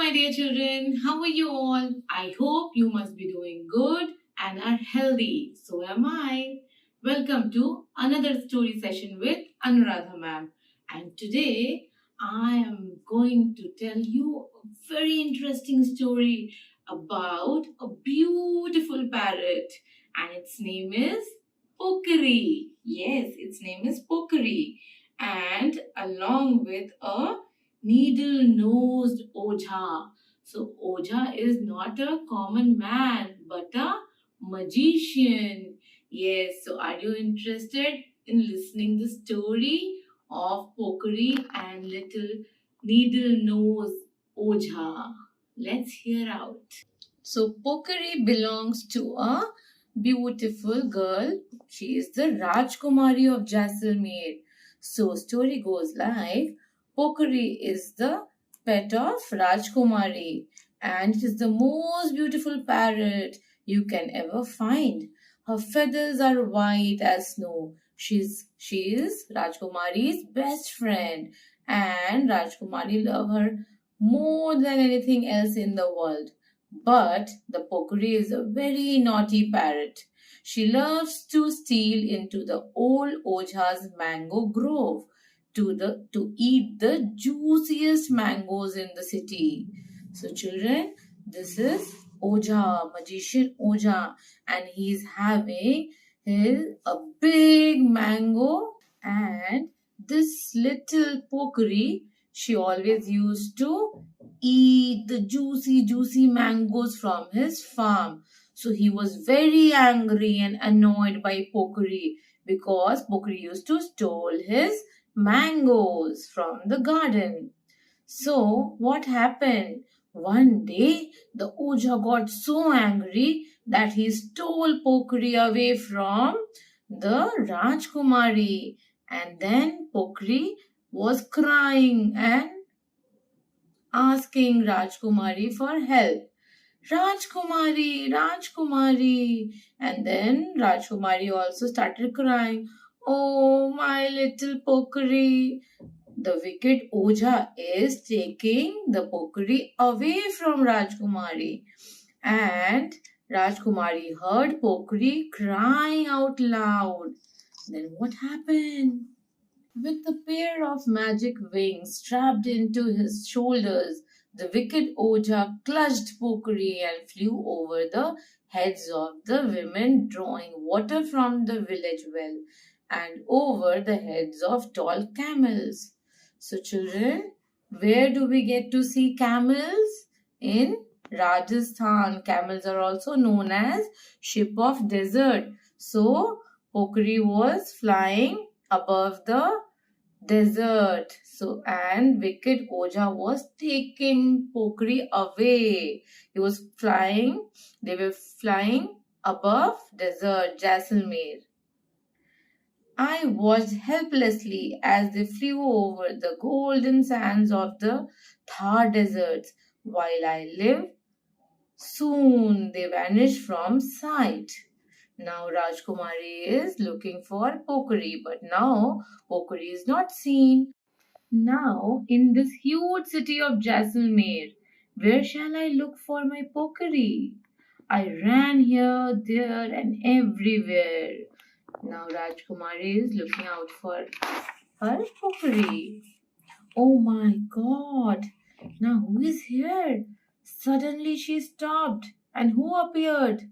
my dear children. How are you all? I hope you must be doing good and are healthy. So am I. Welcome to another story session with Anuradha ma'am. And today I am going to tell you a very interesting story about a beautiful parrot, and its name is Pokiri. Yes, its name is Pokiri, and along with a Needle Nose Ojha. So, Ojha is not a common man but a magician. Yes, so are you interested in listening the story of Pokiri and little Needle Nose Ojha? Let's hear out. So, Pokiri belongs to a beautiful girl. She is the Rajkumari of Jaisalmer. So, story goes like Pokiri is the pet of Rajkumari, and it is the most beautiful parrot you can ever find. Her feathers are white as snow. She is Rajkumari's best friend, and Rajkumari love her more than anything else in the world. But the Pokiri is a very naughty parrot. She loves to steal into the old Ojha's mango grove to eat the juiciest mangoes in the city. So children, this is Ojha, magician Ojha, and he's having a big mango, and this little Pokiri, she always used to eat the juicy mangoes from his farm. So he was very angry and annoyed by Pokiri because Pokiri used to steal his mangoes from the garden. So what happened? One day the Ojha got so angry that he stole Pokiri away from the Rajkumari, and then Pokiri was crying and asking Rajkumari for help. Rajkumari, Rajkumari. And then Rajkumari also started crying. Oh, my little Pokiri. The wicked Ojha is taking the Pokiri away from Rajkumari. And Rajkumari heard Pokiri crying out loud. Then what happened? With a pair of magic wings strapped into his shoulders, the wicked Ojha clutched Pokiri and flew over the heads of the women drawing water from the village well and over the heads of tall camels. So, children, where do we get to see camels? In Rajasthan. Camels are also known as ship of desert. So, Pokiri was flying above the desert. So, and wicked Ojha was taking Pokiri away. He was flying, they were flying above desert, Jaisalmer. I watched helplessly as they flew over the golden sands of the Thar deserts while I lived. Soon they vanished from sight. Now Rajkumari is looking for Pokiri, but now Pokiri is not seen. Now, in this huge city of Jaisalmer, where shall I look for my Pokiri? I ran here, there, and everywhere. Now Rajkumari is looking out for her Pokiri. Oh my God! Now who is here? Suddenly she stopped, and who appeared?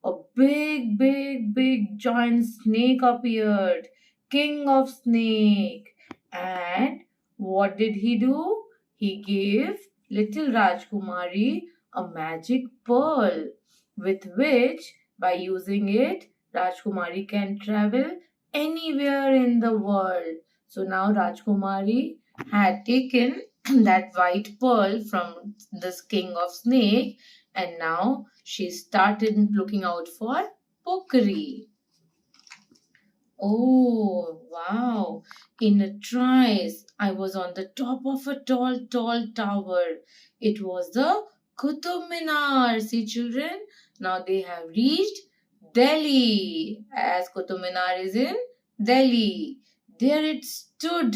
A big giant snake appeared, king of snake. And what did he do? He gave little Rajkumari a magic pearl with which, by using it, Rajkumari can travel anywhere in the world. So now Rajkumari had taken that white pearl from this king of snake, and now she started looking out for Pokiri. Oh, wow. In a trice, I was on the top of a tall tower. It was the Qutub Minar. See, children, now they have reached Delhi, as Qutub Minar is in Delhi. There it stood,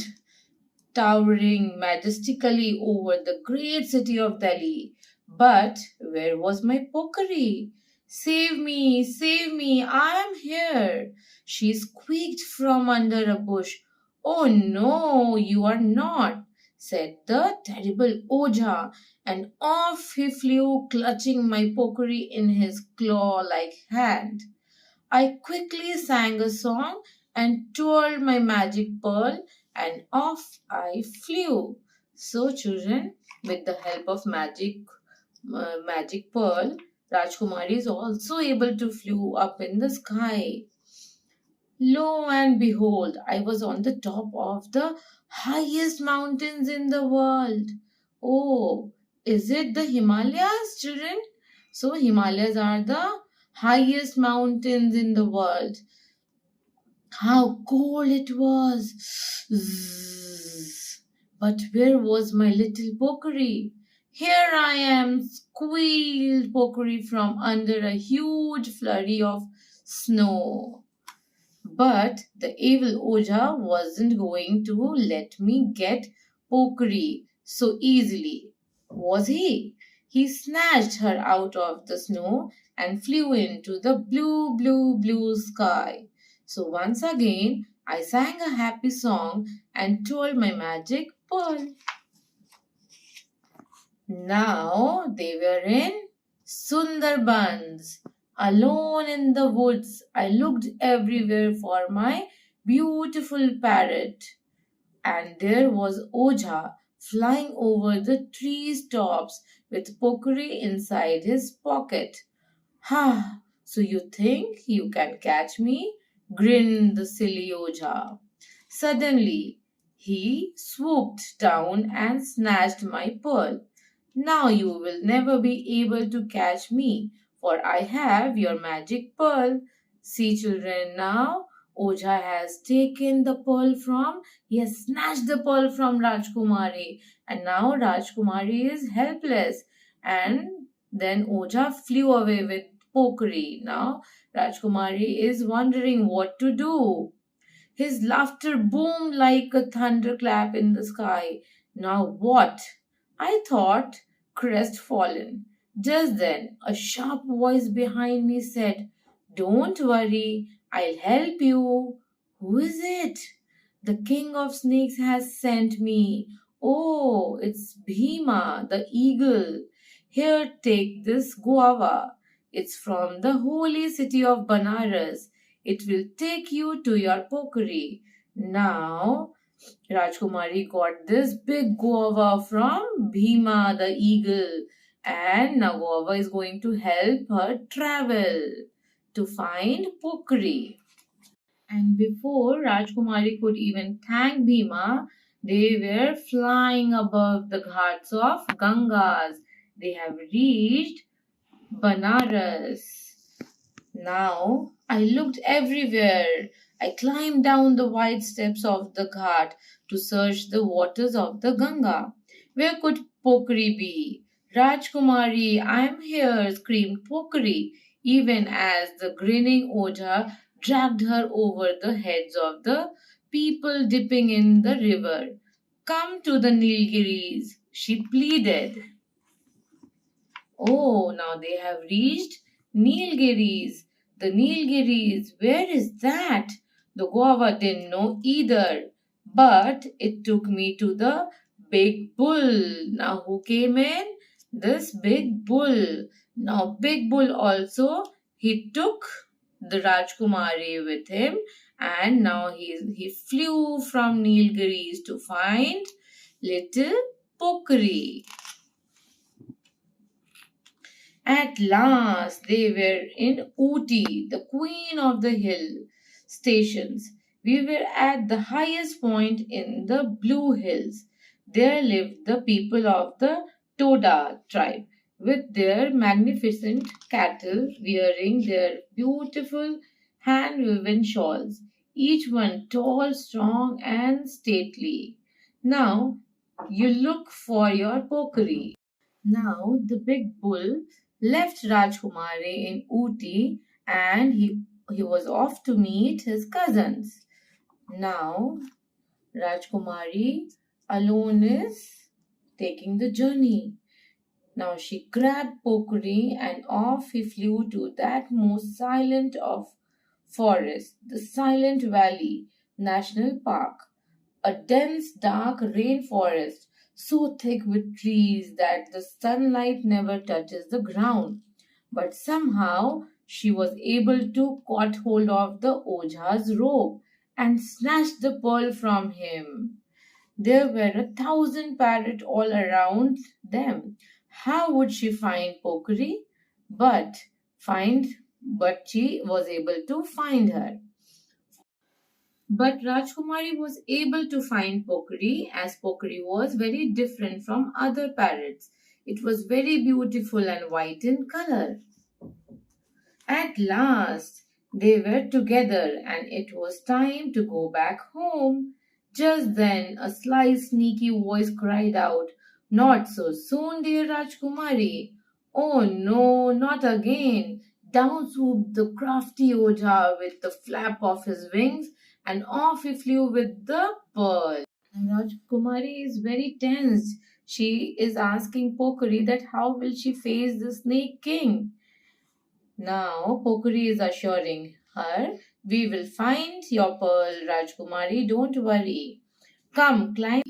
towering majestically over the great city of Delhi. But where was my Pokiri? Save me, I am here. She squeaked from under a bush. Oh no, you are not, said the terrible Ojha, and off he flew, clutching my Pokiri in his claw like hand. I quickly sang a song and twirled my magic pearl, and off I flew. So, children, with the help of magic pearl, Rajkumari is also able to flew up in the sky. Lo and behold, I was on the top of the highest mountains in the world. Oh, is it the Himalayas, children? So, Himalayas are the highest mountains in the world. How cold it was! Zzz. But where was my little Pokiri? Here I am, squealed Pokiri from under a huge flurry of snow. But the evil Ojha wasn't going to let me get Pokiri so easily, was he? He snatched her out of the snow and flew into the blue sky. So once again, I sang a happy song and told my magic pearl. Now they were in Sundarbans. Alone in the woods, I looked everywhere for my beautiful parrot. And there was Ojha flying over the tree tops with Pokiri inside his pocket. Ha! So you think you can catch me? Grinned the silly Ojha. Suddenly, he swooped down and snatched my pearl. Now you will never be able to catch me, for I have your magic pearl. See, children, now Ojha has taken the pearl from, he has snatched the pearl from Rajkumari, and now Rajkumari is helpless. And then Ojha flew away with Pokiri. Now Rajkumari is wondering what to do. His laughter boomed like a thunderclap in the sky. Now what? I thought, crestfallen. Just then, a sharp voice behind me said, Don't worry, I'll help you. Who is it? The king of snakes has sent me. Oh, it's Bhima, the eagle. Here, take this guava. It's from the holy city of Banaras. It will take you to your Pokiri. Now, Rajkumari got this big guava from Bhima the eagle, and now guava is going to help her travel to find Pokiri. And before Rajkumari could even thank Bhima, they were flying above the ghats of Gangas. They have reached Banaras. Now I looked everywhere. I climbed down the wide steps of the ghat to search the waters of the Ganga. Where could Pokiri be? Rajkumari, I am here, screamed Pokiri, even as the grinning Ojha dragged her over the heads of the people dipping in the river. Come to the Nilgiris, she pleaded. Oh, now they have reached Nilgiris. The Nilgiris, where is that? The guava didn't know either. But it took me to the big bull. Now who came in? This big bull. Now big bull also, he took the Rajkumari with him, and now he flew from Nilgiris to find little Pokiri. At last they were in Ooty, the queen of the hill stations. We were at the highest point in the Blue Hills. There lived the people of the Toda tribe with their magnificent cattle wearing their beautiful hand woven shawls, each one tall, strong, and stately. Now you look for your Pokiri. Now the big bull left Rajkumari in Ooty and he was off to meet his cousins. Now Rajkumari alone is taking the journey. Now she grabbed Pokiri and off he flew to that most silent of forests, the Silent Valley National Park, a dense dark rainforest so thick with trees that the sunlight never touches the ground. But somehow she was able to caught hold of the Ojha's rope and snatch the pearl from him. There were 1,000 parrots all around them. How would she find Pokiri? But find but she was able to find her. But Rajkumari was able to find Pokiri as Pokiri was very different from other parrots. It was very beautiful and white in color. At last, they were together and it was time to go back home. Just then, a sly, sneaky voice cried out, "Not so soon, dear Rajkumari." "Oh no, not again." Down swooped the crafty Ojha with the flap of his wings and off he flew with the pearl. And Rajkumari is very tense. She is asking Pokiri that how will she face the Snake King. Now, Pokiri is assuring her, "We will find your pearl, Rajkumari, don't worry. Come, climb."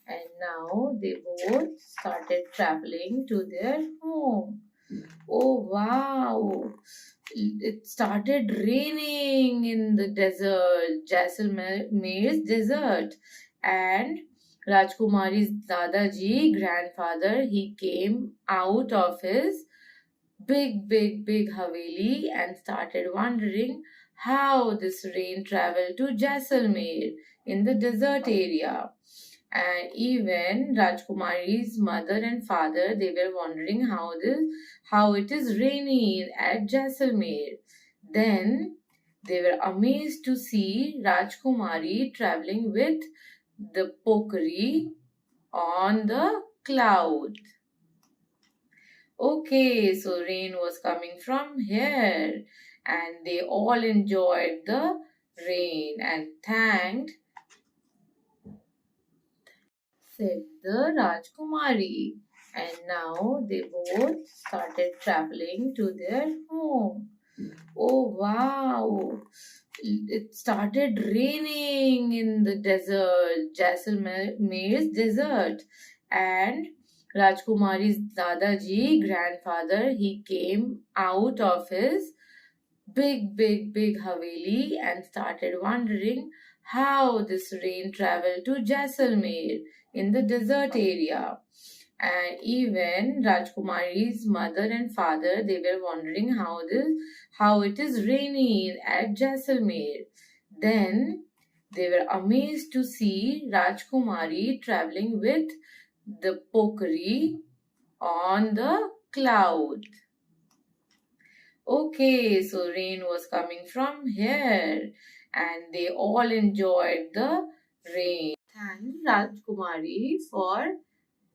And now they both started traveling to their home. Oh wow! It started raining in the desert, Jaisalmer's desert. And Rajkumari's Dadaji, grandfather, he came out of his big Haveli and started wondering how this rain traveled to Jaisalmer in the desert area. And even Rajkumari's mother and father, they were wondering how it is rainy at Jaisalmer. Then they were amazed to see Rajkumari traveling with the Pokiri on the cloud. Okay, so rain was coming from here, and they all enjoyed the rain and thanked, said the Rajkumari. And now they both started traveling to their home. Oh wow! It started raining in the desert, Jaisalmer's desert, and Rajkumari's Dadaji, grandfather, he came out of his big Haveli and started wondering how this rain traveled to Jaisalmer in the desert area. And even Rajkumari's mother and father, they were wondering how it is rainy at Jaisalmer. Then they were amazed to see Rajkumari traveling with the Pokiri on the cloud. Okay, so rain was coming from here and they all enjoyed the rain. Thank Rajkumari for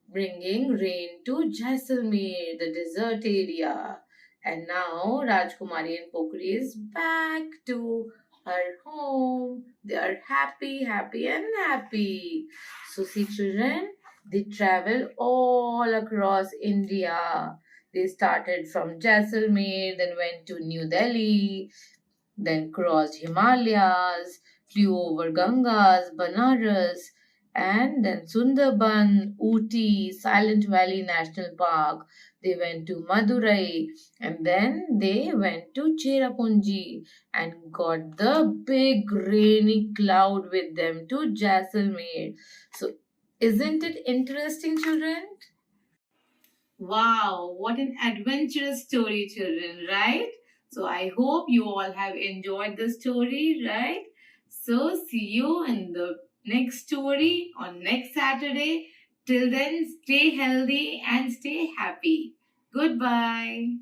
bringing rain to Jaisalmer, the desert area. And now Rajkumari and Pokiri is back to her home. They are happy and happy. So see children, they travel all across India. They started from Jaisalmer, then went to New Delhi, then crossed Himalayas, flew over Gangas, Banaras, and then Sundarban, Ooty, Silent Valley National Park. They went to Madurai and then they went to Cherrapunji and got the big rainy cloud with them to Jaisalmer. So, isn't it interesting, children? Wow, what an adventurous story, children, right? So I hope you all have enjoyed the story, right? So see you in the next story on next Saturday. Till then, stay healthy and stay happy. Goodbye.